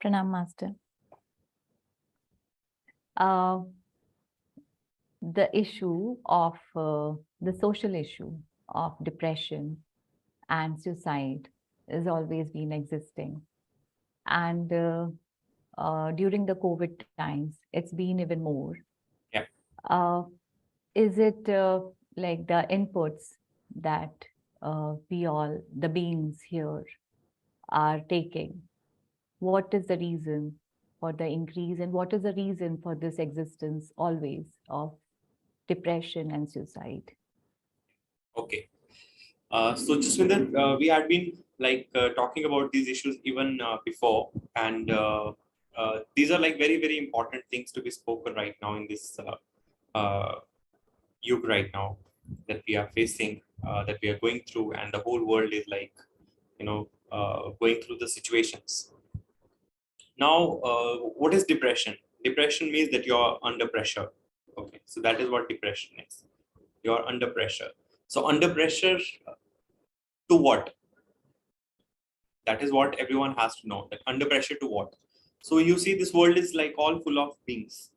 Pranam Master. Uh, the issue of the social issue of depression and suicide has always been existing. And during the COVID times, it's been even more. Yeah. Uh, is it like the inputs that we all, the beings here, are taking? What is the reason for the increase, and what is the reason for this existence always of depression and suicide? Okay. So Jaswinder, we had been talking about these issues even before, and these are like very, very important things to be spoken right now in this yuga right now that we are facing, that we are going through, and the whole world is going through the situations. Now, what is depression? Depression means that you're under pressure. Okay, so that is what depression is. You're under pressure. So under pressure to what? That is what everyone has to know. That under pressure to what? So you see, this world is like all full of beings.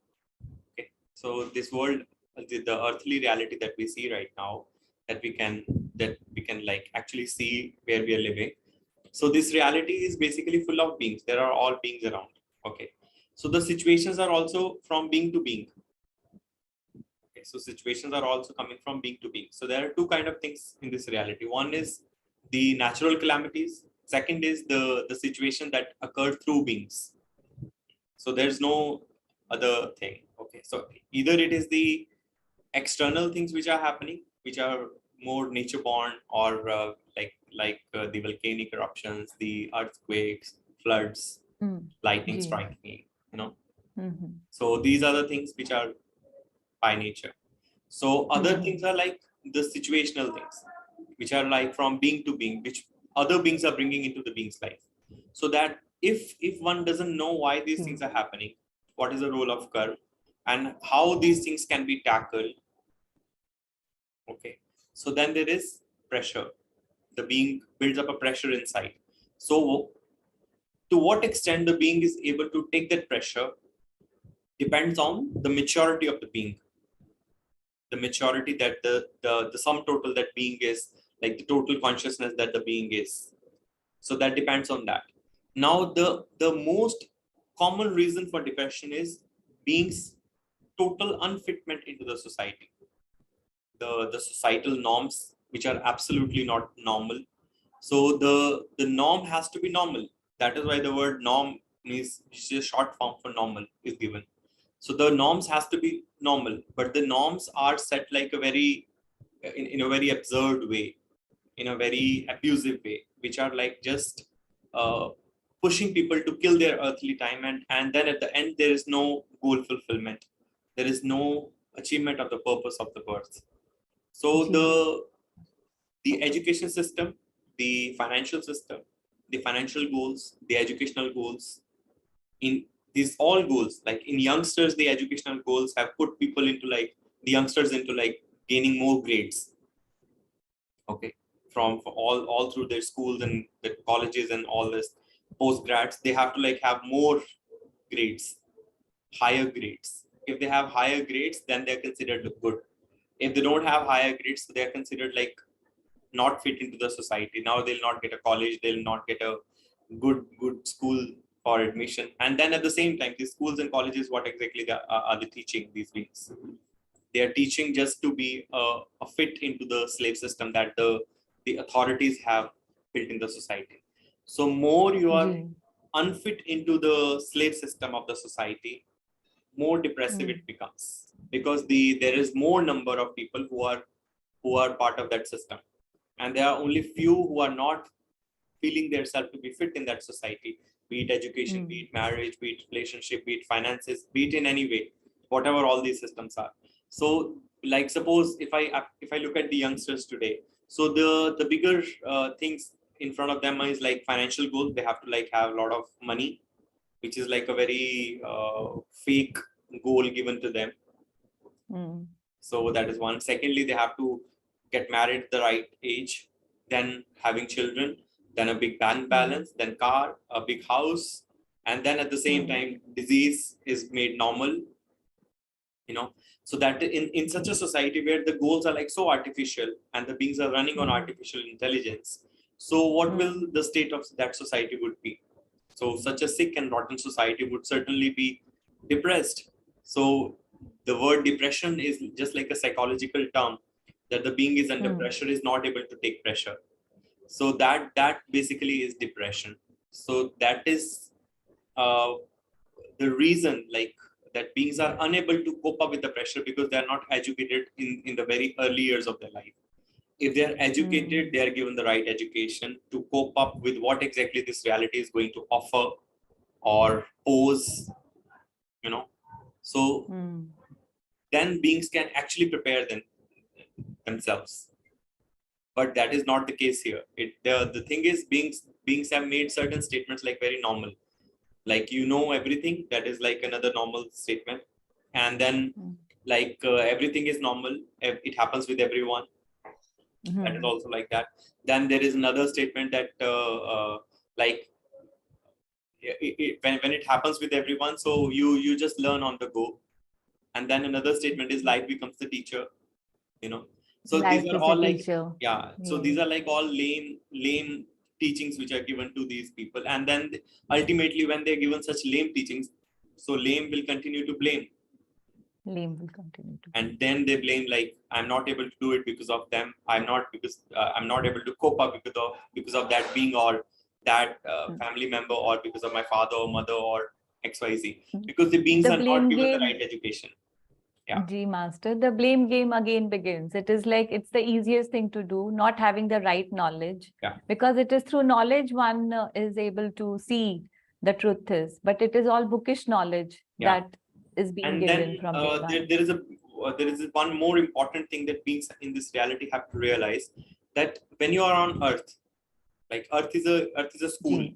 Okay, so this world, the earthly reality that we see right now, that we can like actually see where we are living. So this reality is basically full of beings. There are all beings around. Okay, so the situations are also from being to being. Okay, so situations are also coming from being to being. So there are two kind of things in this reality. One is the natural calamities. Second is the situation that occurred through beings. So there's no other thing. Okay, so either it is the external things which are happening, which are more nature born, or the volcanic eruptions, the earthquakes, floods, lightning Ji. striking. Mhm. So these are the things which are by nature. So other Mhm. things are like the situational things, which are like from being to being, which other beings are bringing into the being's life. So that if one doesn't know why these things Ji. are happening, what is the role of karma, and how these things can be tackled. Okay, so then there is pressure. The being builds up a pressure inside. So to what extent the being is able to take that pressure depends on the maturity of the being. The maturity that the sum total that being is, like the total consciousness that the being is. So that depends on that. Now the most common reason for depression is being's total unfitment into the society, the societal norms which are absolutely not normal. So the norm has to be normal. That is why the word norm is just a short form for normal is given. So the norms has to be normal, but the norms are set like a very in a very absurd way, in a very abusive way, which are like just uh, pushing people to kill their earthly time, and then at the end there is no goal fulfillment. There is no achievement of the purpose of the birth. So Ji. the education system, the financial system, the financial goals, the educational goals, in these all goals, like in youngsters, the educational goals have put people into like the youngsters into like gaining more grades. Okay, from for all through their schools and the colleges and all this post grads, they have to like have more grades, higher grades. If they have higher grades, then they're considered good. If they don't have higher grades, they're considered like not fit into the society. Now they'll not get a college, they'll not get a good school for admission. And then at the same time, these schools and colleges, what exactly are they teaching these weeks? They are teaching just to be a fit into the slave system that the authorities have built in the society. So more you are Ji. unfit into the slave system of the society, more depressive Mm. it becomes, because there is more number of people who are part of that system, and there are only few who are not feeling themselves to be fit in that society, be it education, be Mm. it marriage, be it relationship, be it finances, be it in any way, whatever all these systems are. So like suppose if I look at the youngsters today, so the bigger things in front of them is like financial goals. They have to like have a lot of money, which is like a very fake goal given to them. Mm. So that is one. Secondly, they have to get married at the right age, then having children, then a big bank Mm. balance, then car, a big house, and then at the same time disease is made normal, so that in such a society where the goals are like so artificial and the beings are running on artificial intelligence, so what will the state of that society would be? So such a sick and rotten society would certainly be depressed. So the word depression is just like a psychological term, that the being is under pressure, is not able to take pressure. So that basically is depression. So that is uh, the reason, like, that beings are unable to cope up with the pressure because they are not educated in the very early years of their life. If they are educated, they are given the right education to cope up with what exactly this reality is going to offer or pose, so then beings can actually prepare themselves. But that is not the case here. The thing is, beings have made certain statements like very normal, like everything. That is like another normal statement. And then like everything is normal, it happens with everyone. That is also like that. Then there is another statement that like when it happens with everyone, so you just learn on the go. And then another statement is life becomes the teacher, so Life these are is all a like, teacher. so these are like all lame teachings which are given to these people. And then ultimately when they're given such lame teachings, so lame will continue to blame. Lame will continue to. And then they blame, like, I'm not able to do it because of them. I'm not able to cope up because of that being, or that family member, or because of my father or mother or XYZ, because the beings The are not blame given the game. right education. Yeah. G Master, the blame game again begins. It is like it's the easiest thing to do, not having the right knowledge. Yeah. Because it is through knowledge one is able to see the truth is, but it is all bookish knowledge that is being And given then from day one. there is one more important thing that beings in this reality have to realize, that when you are on Earth, like Earth is a school.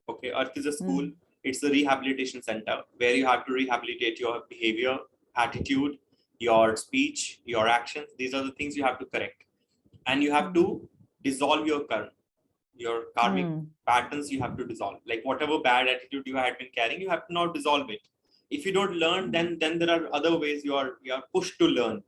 Okay, Earth is a school. It's a rehabilitation center where you have to rehabilitate your behavior, attitude, your speech, your actions. These are the things you have to correct, and you have to dissolve your karmic patterns. You have to dissolve, like whatever bad attitude you had been carrying, you have to now dissolve it. If you don't learn, then there are other ways you are pushed to learn.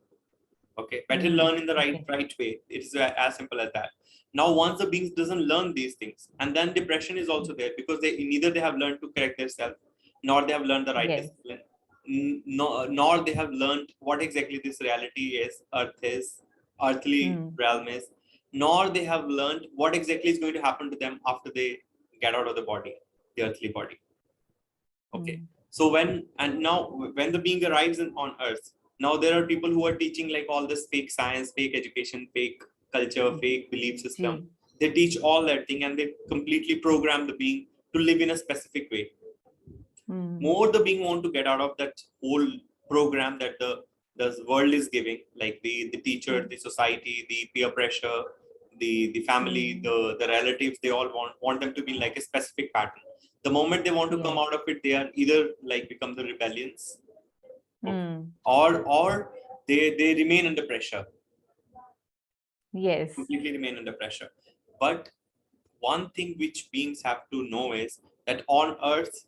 Okay, better learn in the right way. It is as simple as that. Now once the beings doesn't learn these things, and then depression is also there, because neither they have learned to correct themselves, nor they have learned the right discipline, nor they have learned what exactly this reality is, Earth is, earthly realm is, nor they have learned what exactly is going to happen to them after they get out of the earthly body. Okay. So when the being arrives on Earth, now there are people who are teaching like all this fake science, fake education, fake culture, fake belief system. They teach all that thing, and they completely program the being to live in a specific way. More the being want to get out of that whole program that the world is giving, like the teacher, the society, the peer pressure, the family, the relatives. They all want them to be like a specific pattern. The moment they want to come out of it, they are either like become the rebellions, or they remain under pressure. Yes. Completely remain under pressure. But one thing which beings have to know is that on Earth,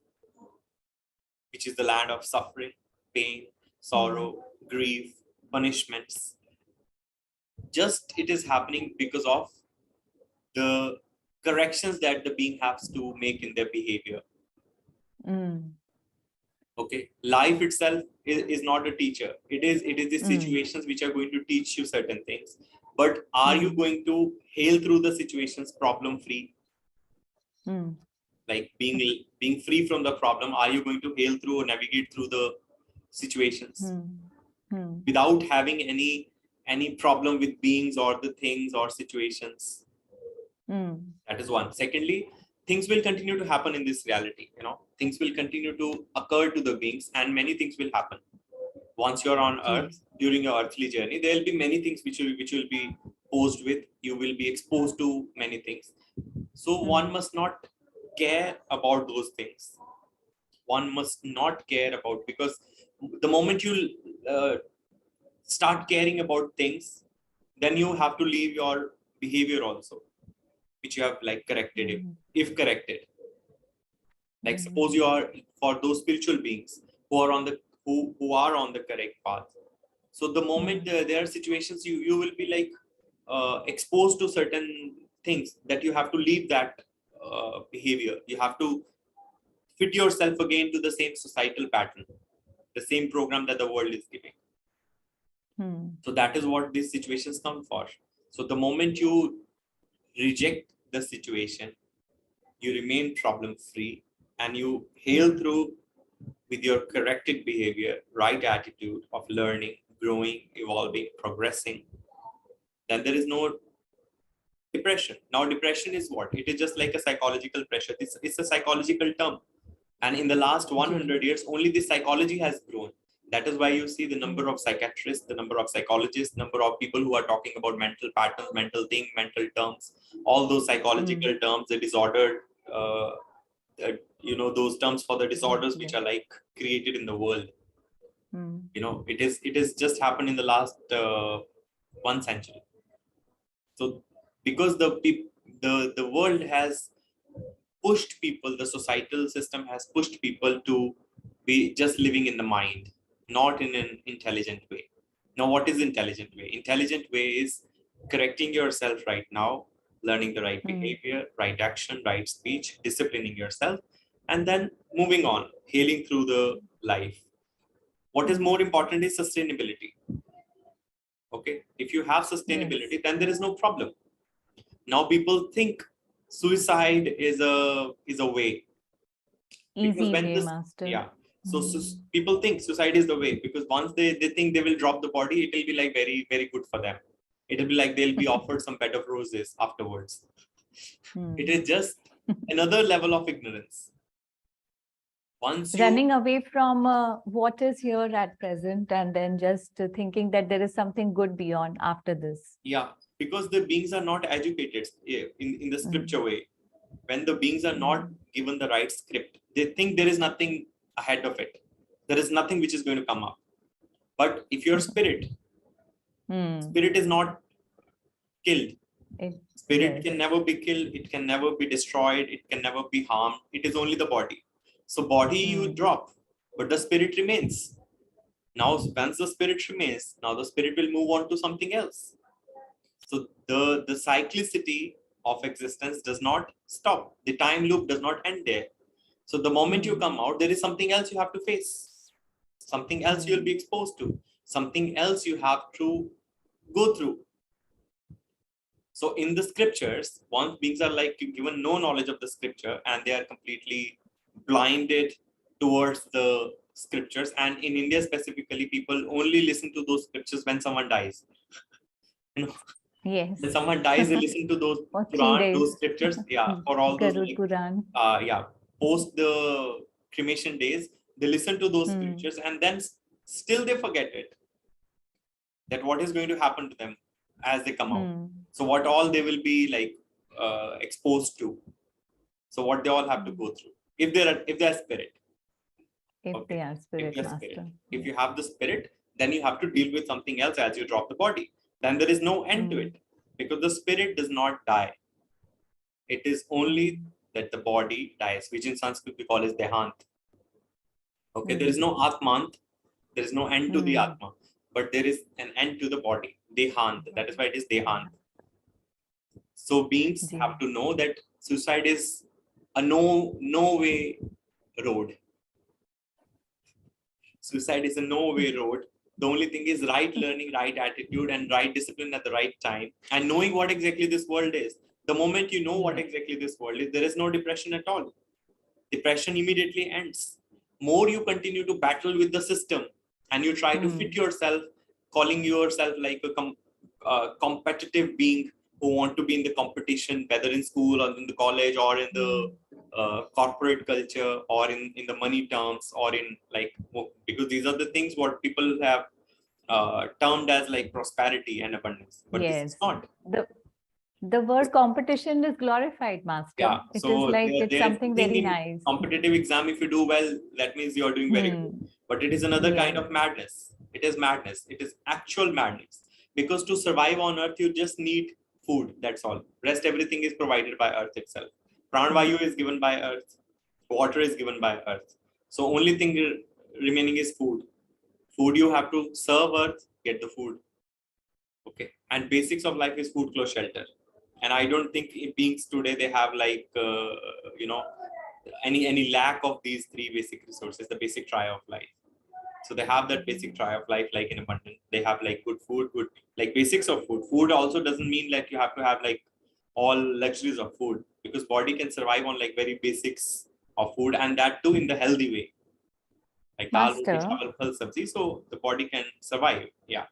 which is the land of suffering, pain, sorrow, grief, punishments, just it is happening because of the corrections that the being has to make in their behavior. Okay, life itself is not a teacher. It is the situations which are going to teach you certain things. But are you going to hail through the situations problem free? Like being free from the problem, are you going to hail through or navigate through the situations without having any problem with beings or the things or situations? That is one. Secondly, things will continue to happen in this reality. Things will continue to occur to the beings, and many things will happen. Once you're on Earth, during your earthly journey, there will be many things which will be posed with. You will be exposed to many things. So one must not care about those things. One must not care about, because the moment you start caring about things, then you have to leave your behavior also, which you have like corrected if corrected. Like suppose you are, for those spiritual beings who are on the who are on the correct path. So the moment there are situations, you will be like exposed to certain things that you have to leave that behavior. You have to fit yourself again to the same societal pattern, the same program that the world is giving. So that is what these situations come for. So the moment you reject the situation, you remain problem free, and you hail through with your corrected behavior, right attitude of learning, growing, evolving, progressing, then there is no depression. Now depression is what? It is just like a psychological pressure. It's a psychological term. And in the last 100 years, only the psychology has grown. That is why you see the number of psychiatrists, the number of psychologists, number of people who are talking about mental patterns, mental thing, mental terms, all those psychological terms, the disordered, those terms for the disorders which are like created in the world. It is just happened in the last 1 century. So because the world has pushed people, the societal system has pushed people to be just living in the mind, not in an intelligent way. Now, what is intelligent way? Intelligent way is correcting yourself right now, learning the right behavior, right action, right speech, disciplining yourself, and then moving on, hailing through the life. What is more important is sustainability. Okay, if you have sustainability, then there is no problem. Now people think suicide is a way. Easy way, master. Yeah. So people think suicide is the way, because once they think they will drop the body, it will be like very, very good for them. It will be like they'll be offered some bed of roses afterwards. It is just another level of ignorance. Once running away from what is here at present, and then just thinking that there is something good beyond after this. Yeah, because the beings are not educated in the scripture way. When the beings are not given the right script, they think there is nothing ahead of it. There is nothing which is going to come up. But if your spirit is not killed, spirit can never be killed, it can never be destroyed, it can never be harmed. It is only the body. So body you drop, but the spirit remains. Now, once the spirit remains, now the spirit will move on to something else. So the cyclicity of existence does not stop. The time loop does not end there. So the moment you come out, there is something else you have to face. Something else you'll be exposed to. Something else you have to go through. So in the scriptures, once beings are like given no knowledge of the scripture, and they are completely blinded towards the scriptures. And in India specifically, people only listen to those scriptures when someone dies. Yes. When someone dies, they listen to those Quran, those scriptures. Yeah, for all those post the cremation days, they listen to those scriptures, and then still they forget it. That what is going to happen to them as they come out. So what all they will be like exposed to. So what they all have to go through. If they are spirit. If they are spirit, master. If you have the spirit, then you have to deal with something else as you drop the body. Then there is no end to it, because the spirit does not die. It is only that the body dies, which in Sanskrit we call as Dehant. Okay, there is no Atmant, there is no end to the Atma, but there is an end to the body, Dehant. That is why it is Dehant. So beings have to know that suicide is a no way road. Suicide is a no way road. The only thing is right learning, right attitude, and right discipline at the right time, and knowing what exactly this world is. The moment you know what exactly this world is, there is no depression at all. Depression immediately ends. More you continue to battle with the system, and you try to fit yourself, calling yourself like a competitive being who want to be in the competition, whether in school or in the college or in the corporate culture or in the money terms, or in like, because these are the things what people have termed as like prosperity and abundance, but this is not. The word competition is glorified, master. Yeah, it is like it's something very nice. Competitive exam, if you do well, that means you're doing very good. But it is another kind of madness. It is madness. It is actual madness. Because to survive on earth, you just need food. That's all. Rest everything is provided by earth itself. Pranavayu is given by earth. water is given by earth. So only thing remaining is food. Food you have to serve earth, get the food. Okay, and basics of life is food, clothes, shelter. And I don't think beings today they have like you know any lack of these three basic resources, the basic try of life. So they have that basic try of life like in abundance. They have like good food, good like basics of food. Food also doesn't mean like you have to have like all luxuries of food, because body can survive on like very basics of food, and that too in the healthy way, like dal, roti, Master, chawal, phal, sabzi. So the body can survive. Yeah.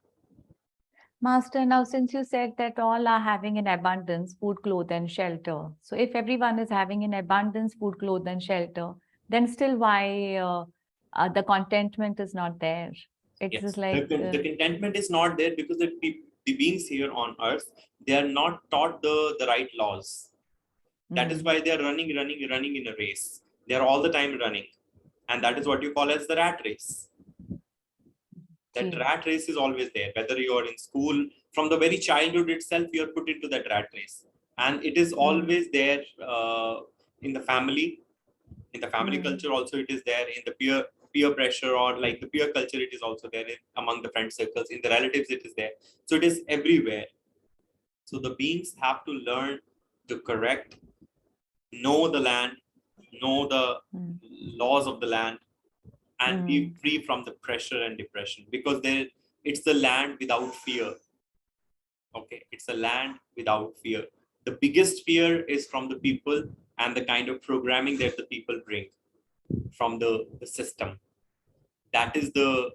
Master, now since you said that all are having in abundance food, clothes, and shelter. So if everyone is having in abundance food, clothes, and shelter, then still why the contentment is not there? It's Yes. just like, The contentment is not there because the beings here on earth, they are not taught the right laws. That is why they are running in a race. They are all the time running. And that is what you call as the rat race. That gee. rat race is always there, whether you are in school, from the very childhood itself, you are put into that rat race. And it is always there in the family. In the family culture also it is there, in the peer pressure or like the peer culture it is also there, among the friend circles, in the relatives it is there. So it is everywhere. So the beings have to learn to correct, know the land, know the laws of the land, and be free from the pressure and depression, because there it's the land without fear. Okay, it's a land without fear. The biggest fear is from the people and the kind of programming that the people bring from the system. That is the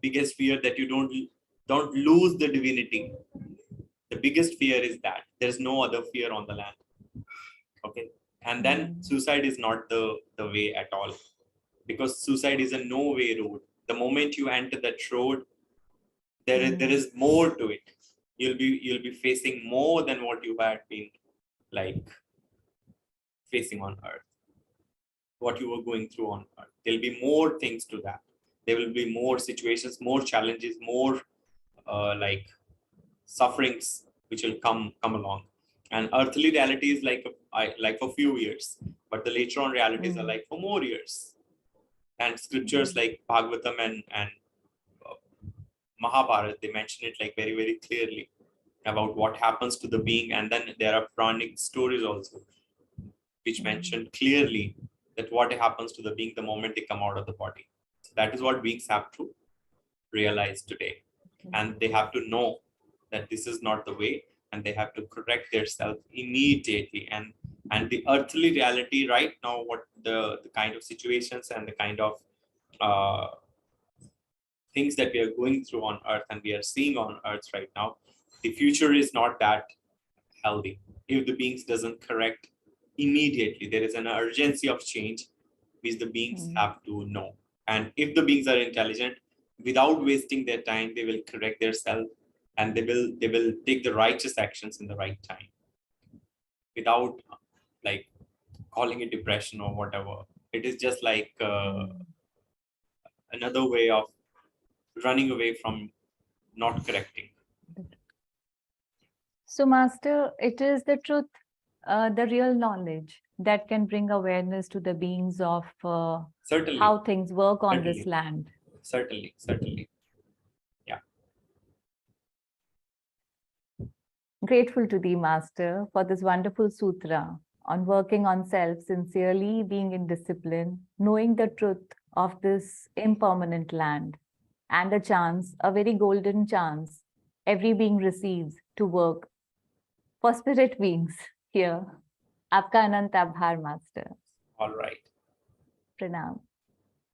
biggest fear, that you don't lose the divinity. The biggest fear is that there's no other fear on the land. Okay, and then suicide is not the way at all, because suicide is a no way road. The moment you enter that road, there is more to it. You'll be facing more than what you had been like facing on earth, what you were going through on earth. There'll be more things to that. There will be more situations, more challenges, more like sufferings which will come along. And earthly reality is like for few years, but the later on realities are like for more years. And scriptures like Bhagavatam and uh, Mahabharata, they mention it like very, very clearly about what happens to the being. And then there are Puranic stories also, which mention clearly that what happens to the being the moment they come out of the body. So that is what beings have to realize today. And they have to know that this is not the way, and they have to correct themselves immediately. And the earthly reality right now, what the kind of situations and the kind of uh, things that we are going through on earth and we are seeing on earth right now, the future is not that healthy if the beings doesn't correct immediately. There is an urgency of change which the beings have to know. And if the beings are intelligent, without wasting their time, they will correct themselves, and they will take the righteous actions in the right time, without like calling it depression or whatever. It is just like another way of running away from not correcting. So, Master, it is the truth, the real knowledge that can bring awareness to the beings of Certainly, how things work on this certainly, land. certainly. Yeah. Grateful to thee, Master, for this wonderful sutra on working on self sincerely, being in discipline, knowing the truth of this impermanent land, and a chance, a very golden chance, every being receives to work for spirit beings here. Aapka Anant Abhar, Master. All right. Pranam.